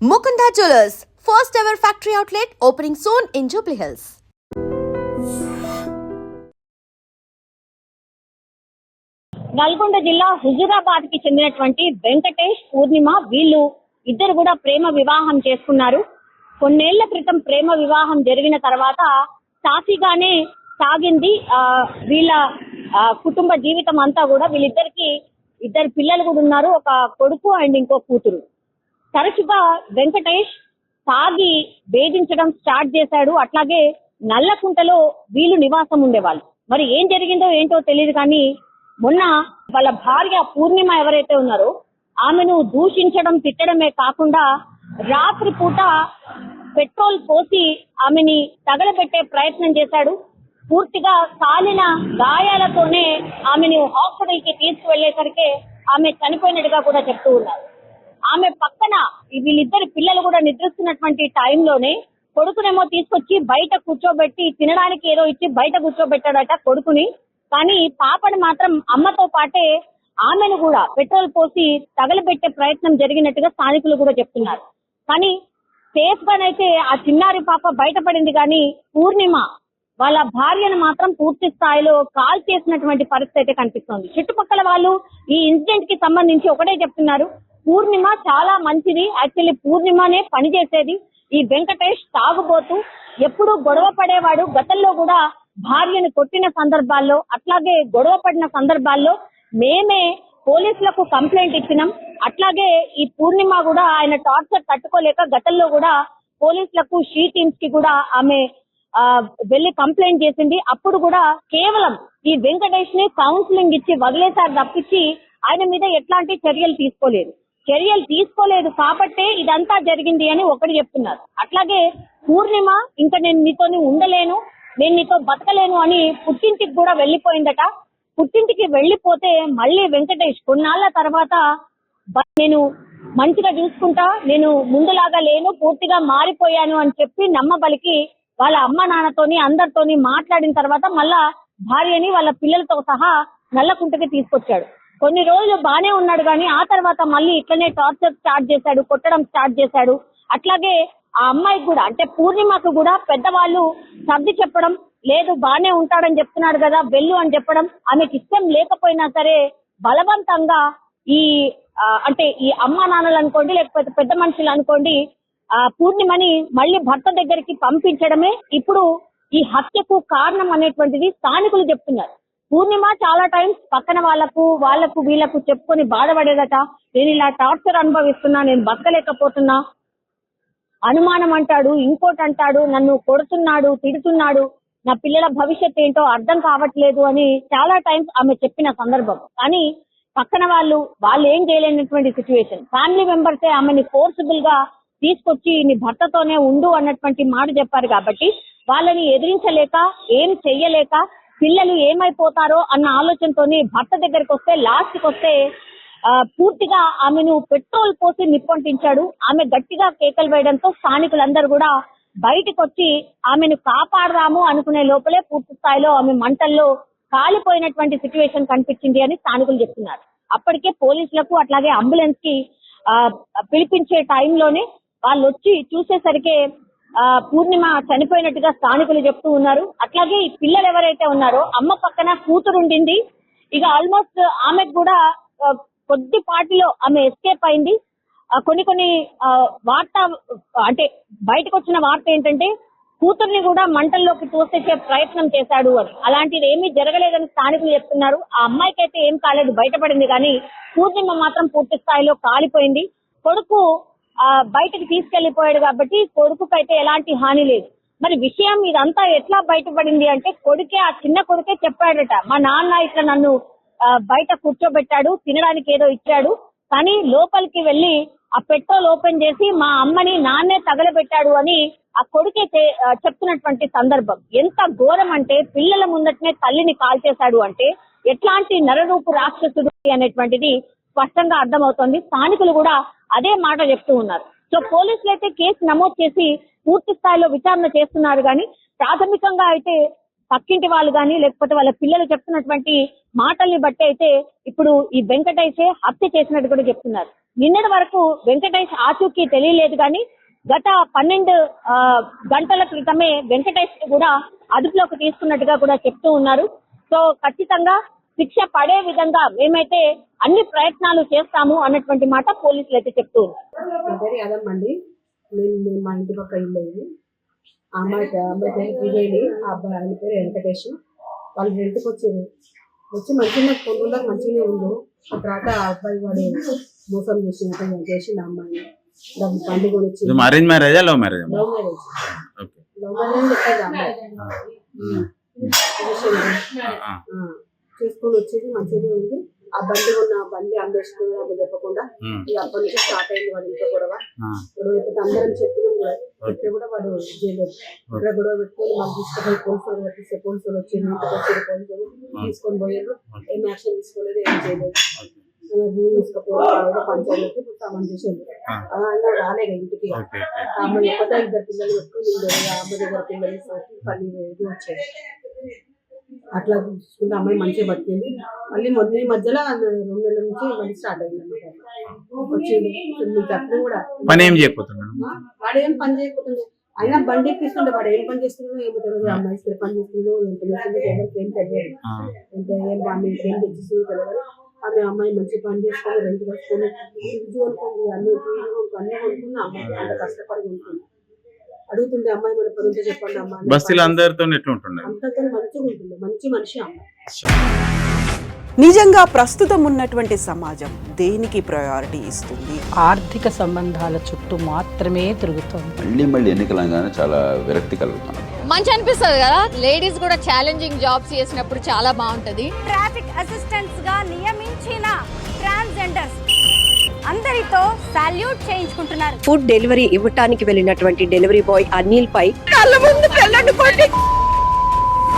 Mukunda Jewelers, first ever factory outlet opening soon in Jubilee Hills. Nalgonda జిల్లా హుజూరాబాద్ కి చెందినటువంటి వెంకటేష్ పూర్ణిమ వీళ్ళు ఇద్దరు కూడా ప్రేమ వివాహం చేసుకున్నారు. కొన్నేళ్ల క్రితం ప్రేమ వివాహం జరిగిన తర్వాత సాఫీగానే సాగింది వీళ్ళ కుటుంబ జీవితం అంతా కూడా. వీళ్ళిద్దరికి ఇద్దరు పిల్లలు కూడా ఉన్నారు, ఒక కొడుకు అండ్ ఇంకో కూతురు. తరచుగా వెంకటేష్ తాగి వేధించడం స్టార్ట్ చేశాడు. అట్లాగే నల్లకుంటలో వీళ్ళు నివాసం ఉండేవాళ్ళు. మరి ఏం జరిగిందో ఏంటో తెలియదు కానీ మొన్న వాళ్ళ భార్య పూర్ణిమ ఎవరైతే ఉన్నారో ఆమెను దూషించడం తిట్టడమే కాకుండా రాత్రి పూట పెట్రోల్ పోసి ఆమెని తగలబెట్టే ప్రయత్నం చేశాడు. పూర్తిగా కాలిన గాయాలతోనే ఆమెను హాస్పిటల్ కి తీసుకువెళ్లేసరికి ఆమె చనిపోయినట్టుగా కూడా చెప్తూ ఉన్నారు. ఆమె పక్కన వీళ్ళిద్దరు పిల్లలు కూడా నిద్రిస్తున్నటువంటి టైంలోనే కొడుకునేమో తీసుకొచ్చి బయట కూర్చోబెట్టి తినడానికి ఏదో ఇచ్చి బయట కూర్చోబెట్టాడట కొడుకుని. కానీ పాపని మాత్రం అమ్మతో పాటే ఆమెను కూడా పెట్రోల్ పోసి తగలబెట్టే ప్రయత్నం జరిగినట్టుగా స్థానికులు కూడా చెప్తున్నారు. కానీ సేఫ్ గానైతే ఆ చిన్నారి పాప బయటపడింది. కానీ పూర్ణిమ వాళ్ళ భార్యను మాత్రం పూర్తి స్థాయిలో కాల్ చేసినటువంటి పరిస్థితి అయితే కనిపిస్తోంది. చుట్టుపక్కల వాళ్ళు ఈ ఇన్సిడెంట్ కి సంబంధించి ఒకటే చెప్తున్నారు, పూర్ణిమ చాలా మంచిది, యాక్చువల్లీ పూర్ణిమనే పనిచేసేది. ఈ వెంకటేష్ తాగుబోతూ ఎప్పుడు గొడవ పడేవాడు. గతంలో కూడా భార్యను కొట్టిన సందర్భాల్లో అట్లాగే గొడవ పడిన సందర్భాల్లో మేమే పోలీసులకు కంప్లైంట్ ఇచ్చినాం. అట్లాగే ఈ పూర్ణిమ కూడా ఆయన టార్చర్ తట్టుకోలేక గతంలో కూడా పోలీసులకు షీ టీమ్స్ కి కూడా ఆమె వెళ్లి కంప్లైంట్ చేసింది. అప్పుడు కూడా కేవలం ఈ వెంకటేష్ ని కౌన్సిలింగ్ ఇచ్చి వదిలేసారు తప్పించి ఆయన మీద ఎట్లాంటి చర్యలు తీసుకోలేదు కాబట్టే ఇదంతా జరిగింది అని ఒకటి చెప్తున్నారు. అట్లాగే పూర్ణిమ ఇంకా నేను నీతోని ఉండలేను, నేను నీతో బతకలేను అని పుట్టింటికి కూడా వెళ్లిపోయిందట. పుట్టింటికి వెళ్లిపోతే మళ్ళీ వెంకటేష్ కొన్నాళ్ల తర్వాత నేను మంచిగా చూసుకుంటా, నేను ముందులాగా లేను, పూర్తిగా మారిపోయాను అని చెప్పి నమ్మబలికి వాళ్ళ అమ్మ నాన్నతోని అందరితోని మాట్లాడిన తర్వాత మళ్ళా భార్యని వాళ్ళ పిల్లలతో సహా నల్లకుంటకి తీసుకొచ్చాడు. కొన్ని రోజులు బానే ఉన్నాడు కానీ ఆ తర్వాత మళ్ళీ ఇట్లనే టార్చర్ స్టార్ట్ చేశాడు, కొట్టడం స్టార్ట్ చేశాడు. అట్లాగే ఆ అమ్మాయికి కూడా అంటే పూర్ణిమకు కూడా పెద్దవాళ్ళు సర్ది చెప్పడం లేదు, బానే ఉంటాడని చెప్తున్నాడు కదా వెళ్ళు అని చెప్పడం, ఆమెకి ఇష్టం లేకపోయినా సరే బలవంతంగా అంటే ఈ అమ్మా నాన్నలు అనుకోండి లేకపోతే పెద్ద మనుషులు అనుకోండి పూర్ణిమని మళ్ళీ భర్త దగ్గరికి పంపించడమే ఇప్పుడు ఈ హత్యకు కారణం అనేటువంటిది స్థానికులు చెప్తున్నారు. పూర్ణిమ చాలా టైమ్స్ పక్కన వాళ్ళకు వీళ్ళకు చెప్పుకొని బాధపడేదట. నేను ఇలా టార్చర్ అనుభవిస్తున్నా, నేను బతకలేకపోతున్నా, అనుమానం అంటాడు, ఇంకోటి అంటాడు, నన్ను కొడుతున్నాడు, తిడుతున్నాడు, నా పిల్లల భవిష్యత్ ఏంటో అర్థం కావట్లేదు అని చాలా టైమ్స్ ఆమె చెప్పిన సందర్భం. కానీ పక్కన వాళ్ళు ఏం చేయలేనటువంటి సిచ్యువేషన్. ఫ్యామిలీ మెంబర్సే ఆమెని ఫోర్సిబుల్ గా తీసుకొచ్చి నీ భర్తతోనే ఉండు అన్నటువంటి మాట చెప్పారు. కాబట్టి వాళ్ళని ఎదిరించలేక ఏం చెయ్యలేక పిల్లలు ఏమైపోతారో అన్న ఆలోచనతోని భర్త దగ్గరికి వస్తే లాస్ట్కి వస్తే పూర్తిగా ఆమెను పెట్రోల్ పోసి నిప్పంటించాడు. ఆమె గట్టిగా కేకలు వేయడంతో స్థానికులందరూ కూడా బయటకు వచ్చి ఆమెను కాపాడదాము అనుకునే లోపలే పూర్తి స్థాయిలో ఆమె మంటల్లో కాలిపోయినటువంటి సిచ్యువేషన్ కనిపించింది అని స్థానికులు చెప్తున్నారు. అప్పటికే పోలీసులకు అట్లాగే అంబులెన్స్ కి పిలిపించే టైంలోనే వాళ్ళు వచ్చి చూసేసరికి పూర్ణిమ చనిపోయినట్టుగా స్థానికులు చెప్తూ ఉన్నారు. అట్లాగే ఈ పిల్లలు ఎవరైతే ఉన్నారో అమ్మ పక్కన కూతురు ఉండింది. ఇక ఆల్మోస్ట్ ఆమెకు కూడా కొద్దిపాటిలో ఆమె ఎస్కేప్ అయింది. కొన్ని వార్త అంటే బయటకు వచ్చిన వార్త ఏంటంటే కూతుర్ని కూడా మంటల్లోకి తోసేసే ప్రయత్నం చేశాడు అని. అలాంటిది ఏమీ జరగలేదని స్థానికులు చెప్తున్నారు. ఆ అమ్మాయికి అయితే ఏం కాలేదు, బయటపడింది. కానీ పూర్ణిమ మాత్రం పూర్తి స్థాయిలో కాలిపోయింది. కొడుకు బయటకు తీసుకెళ్లిపోయాడు కాబట్టి కొడుకుకైతే ఎలాంటి హాని లేదు. మరి విషయం ఇదంతా ఎట్లా బయటపడింది అంటే ఆ చిన్న కొడుకే చెప్పాడట, మా నాన్న ఇట్లా నన్ను బయట కూర్చోబెట్టాడు, తినడానికి ఏదో ఇచ్చాడు, కానీ లోపలికి వెళ్లి ఆ పెట్రోల్ ఓపెన్ చేసి మా అమ్మని నాన్నే తగలబెట్టాడు అని ఆ కొడుకే చెప్తున్నటువంటి సందర్భం. ఎంత ఘోరం అంటే పిల్లల ముందటనే తల్లిని కాల్చేశాడు అంటే ఎట్లాంటి నరరూపు రాక్షసుడు అనేటువంటిది స్పష్టంగా అర్థమవుతోంది. స్థానికులు కూడా అదే మాట చెప్తూ ఉన్నారు. సో పోలీసులు అయితే కేసు నమోదు చేసి పూర్తి స్థాయిలో విచారణ చేస్తున్నారు. కానీ ప్రాథమికంగా అయితే పక్కింటి వాళ్ళు కానీ లేకపోతే వాళ్ళ పిల్లలు చెప్తున్నటువంటి మాటల్ని బట్టి అయితే ఇప్పుడు ఈ వెంకటేషే హత్య చేసినట్టు కూడా చెప్తున్నారు. నిన్నటి వరకు వెంకటేష్ ఆచూకీ తెలియలేదు కానీ గత 12 గంటల క్రితమే వెంకటేష్ కూడా అదుపులోకి తీసుకున్నట్టుగా కూడా చెప్తూ ఉన్నారు. సో ఖచ్చితంగా శిక్ష పడే విధంగా మేమైతే అన్ని ప్రయత్నాలు చేస్తాము అన్నటువంటి మాట పోలీసులు అయితే చెప్తూ ఉన్నారు. అదమ్మండి నేను మా ఇంటి పక్క ఇల్లు ఇది. అమ్మాయి పేరు విజయని, ఆ అబ్బాయి ఆయన పేరు వెంకటేష్. వాళ్ళు రెంట్కి వచ్చి మంచిగా కొండలో మంచిగానే ఉండు. ఆ తర్వాత ఆ అబ్బాయి వాడు మోసం చేసిండు ఆ అమ్మాయిని. దాన్ని బండి కొనిచ్చి అరేంజ్ మ్యారేజా లవ్ మ్యారేజ్? లవ్ మ్యారేజ్ చెప్పేది అమ్మాయి చేసుకొని వచ్చేది మంచిగానే ఉంది. ఆ బండి ఉన్న బండి అమ్మేసుకుని అప్పుడు చెప్పకుండా ఇక అప్పటి నుంచి స్టార్ట్ అయింది వాడు ఇంట్లో గొడవ. గొడవ అందరం చెప్పినాం కూడా చెప్తే కూడా వాడు చేయలేదు. ఇక్కడ గొడవ పెట్టుకొని మాకు తీసుకుపోయి పోలీసులు పట్టిస్తే పోలీసులు వచ్చి ఇంటికి వచ్చి పోలీసులు తీసుకొని పోయారు. ఏం యాక్షన్ తీసుకోలేదు, ఏం చేయలేదు. భూమి తీసుకుపోయి పంచాయతీ సామాన్ చేసేది. అలా రాలే ఇంటికి. అమ్మాయి ఎక్కడో 2 పిల్లలు పెట్టుకుని అమ్మాయి దగ్గర పిల్లలు పని ఇది వచ్చేది. అట్లా చూసుకుంటే అమ్మాయి మంచిగా బతికింది. మళ్ళీ మొదటి మధ్యలో 2 నెలల నుంచి మళ్ళీ స్టార్ట్ అయింది అన్నమాట. వచ్చింది మీకు అప్పుడు కూడా పని ఏం చేయకపోతున్నాడు, వాడు ఏం పని చేయకపోతుండే. అయినా బండి ఎక్కిస్తుండే. వాడు ఏం పని చేస్తున్నాడో ఏమో తెలియదు. అమ్మాయి స్థిర పని చేస్తుందో ఏం తెలియదు, ఎవరికి ఏం తెలియదు. ఆమె ఏం తెచ్చిస్తుందో తెలియదు. ఆమె అమ్మాయి మంచి పని చేసుకొని రెండు కట్టుకొని ఫ్రిడ్జ్ కొనుక్కుంది, అన్ని కొనుక్కున్న అమ్మాయి అంత కష్టపడి కొనుక్కుంది. అడుగుతుండే అమ్మాయి మన పని ఉంటే చెప్పండి అమ్మ. బస్తీలో అందరితో ఎట్లా ఉంటుండే? అంతతో మంచిగా ఉంటుంది, మంచి మనిషి అమ్మాయి. నిజంగా ప్రస్తుతం ఉన్నటువంటి సమాజం దేనికి ప్రయారిటీ ఇస్తుంది? ఆర్థిక సంబంధాల చుట్టూ మాత్రమే తిరుగుతుంది. మళ్ళీ ఎన్నికలంగానే చాలా విరక్తి కలుగుతాం. మంచి అనిపిస్తుంది కదా, లేడీస్ కూడా ఛాలెంజింగ్ జాబ్స్ చేసినప్పుడు చాలా బాగుంటది. ట్రాఫిక్ అసిస్టెంట్స్ గా నియమించిన ట్రాన్స్జెండర్స్ అందరితో సాల్యూట్ చేయించుకుంటున్నారు. ఫుడ్ డెలివరీ ఇవ్వటానికి వెళ్ళినటువంటి డెలివరీ బాయ్ అనిల్ పై కళ్ళ ముందు